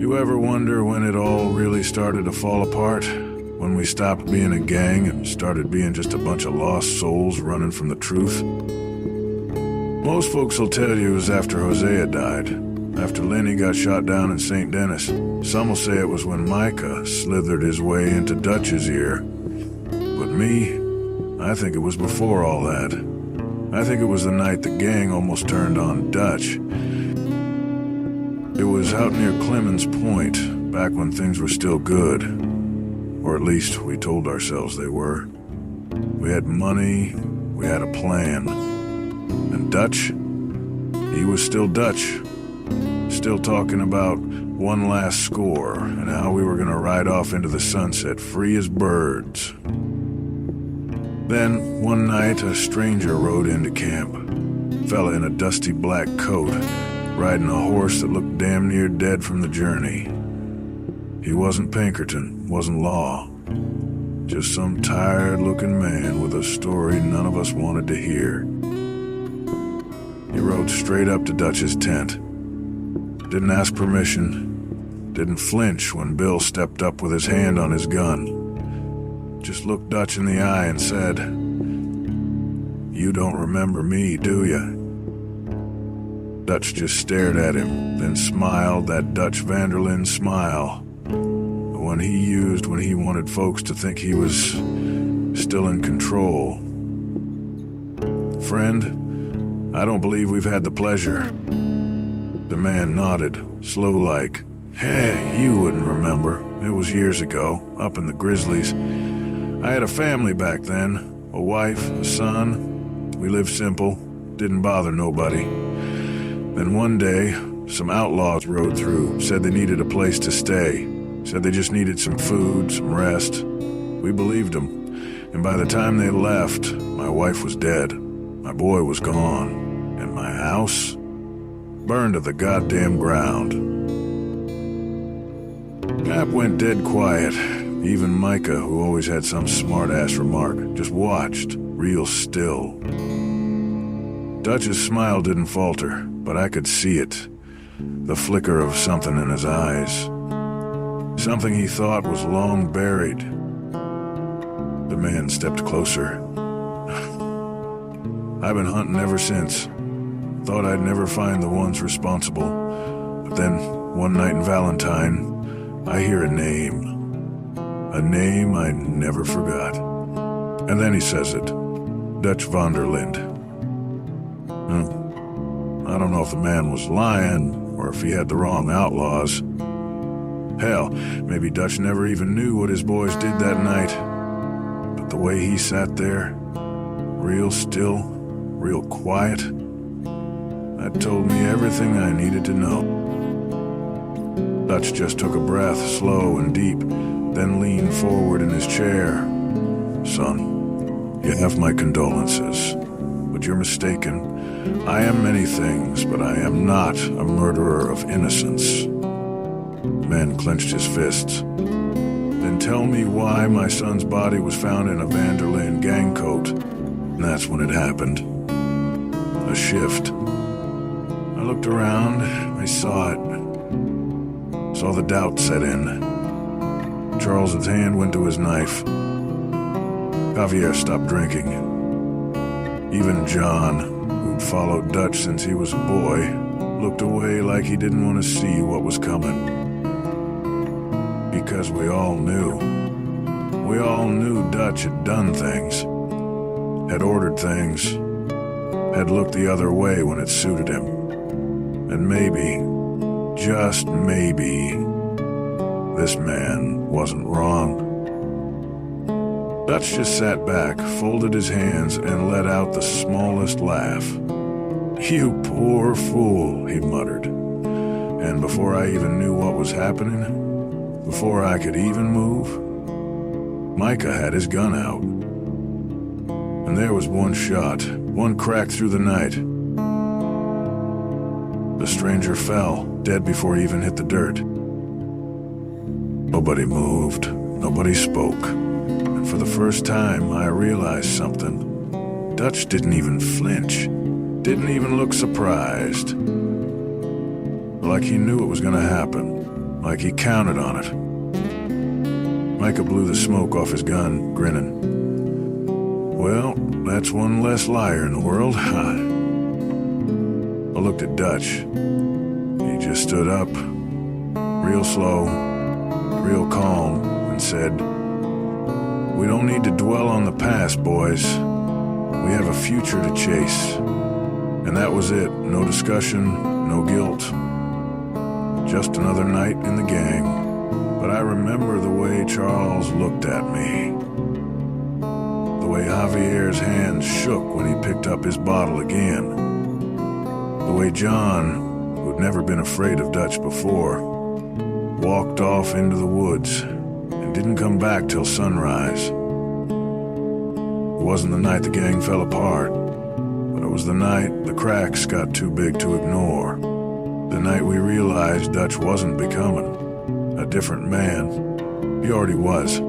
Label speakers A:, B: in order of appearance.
A: You ever wonder when it all really started to fall apart? When we stopped being a gang and started being just a bunch of lost souls running from the truth? Most folks will tell you it was after Hosea died, after Lenny got shot down in St. Denis. Some will say it was when Micah slithered his way into Dutch's ear. But me, I think it was before all that. I think it was the night the gang almost turned on Dutch. It was out near Clemens Point, back when things were still good. Or at least we told ourselves they were. We had money, we had a plan. And Dutch? He was still Dutch. Still talking about one last score and how we were gonna ride off into the sunset free as birds. Then, one night, a stranger rode into camp. Fella in a dusty black coat, riding a horse that looked damn near dead from the journey. He wasn't Pinkerton, wasn't Law. Just some tired-looking man with a story none of us wanted to hear. He rode straight up to Dutch's tent. Didn't ask permission. Didn't flinch when Bill stepped up with his hand on his gun. Just looked Dutch in the eye and said, "You don't remember me, do ya?" Dutch just stared at him, then smiled that Dutch Van der Linde smile. The one he used when he wanted folks to think he was still in control. "Friend, I don't believe we've had the pleasure." The man nodded, slow-like. "Hey, you wouldn't remember. It was years ago, up in the Grizzlies. I had a family back then, a wife, a son. We lived simple, didn't bother nobody. Then one day, some outlaws rode through, said they needed a place to stay. Said they just needed some food, some rest. We believed them, and by the time they left, my wife was dead, my boy was gone, and my house burned to the goddamn ground." Cap went dead quiet. Even Micah, who always had some smart-ass remark, just watched, real still. Dutch's smile didn't falter, but I could see it. The flicker of something in his eyes. Something he thought was long buried. The man stepped closer. "I've been hunting ever since. Thought I'd never find the ones responsible. But then, one night in Valentine, I hear a name. A name I never forgot. And then he says it. Dutch Van der Linde. I don't know if the man was lying, or if he had the wrong outlaws. Hell, maybe Dutch never even knew what his boys did that night. But the way he sat there, real still, real quiet, that told me everything I needed to know." Dutch just took a breath, slow and deep, then leaned forward in his chair. "Son, you have my condolences, but you're mistaken. I am many things, but I am not a murderer of innocence." The man clenched his fists. "Then tell me why my son's body was found in a Van der Linde gang coat." And that's when it happened. A shift. I looked around, I saw it. Saw the doubt set in. Charles's hand went to his knife. Javier stopped drinking. Even John, who'd followed Dutch since he was a boy, looked away like he didn't want to see what was coming. Because we all knew. We all knew Dutch had done things, had ordered things, had looked the other way when it suited him. And maybe, just maybe, this man wasn't wrong. Dutch just sat back, folded his hands, and let out the smallest laugh. "You poor fool," he muttered. And before I even knew what was happening, before I could even move, Micah had his gun out. And there was one shot, one crack through the night. The stranger fell, dead before he even hit the dirt. Nobody moved, nobody spoke. And for the first time, I realized something. Dutch didn't even flinch, didn't even look surprised. Like he knew it was gonna happen. like he counted on it. Micah blew the smoke off his gun, grinning. Well, that's one less liar in the world. I looked at Dutch. He just stood up, real slow, real calm, and said, "We don't need to dwell on the past, boys. We have a future to chase." And that was it. No discussion, no guilt. Just another night in the gang. But I remember the way Charles looked at me. The way Javier's hands shook when he picked up his bottle again. The way John, who'd never been afraid of Dutch before, walked off into the woods and didn't come back till sunrise. It wasn't the night the gang fell apart, but it was the night the cracks got too big to ignore. The night we realized Dutch wasn't becoming a different man. He already was.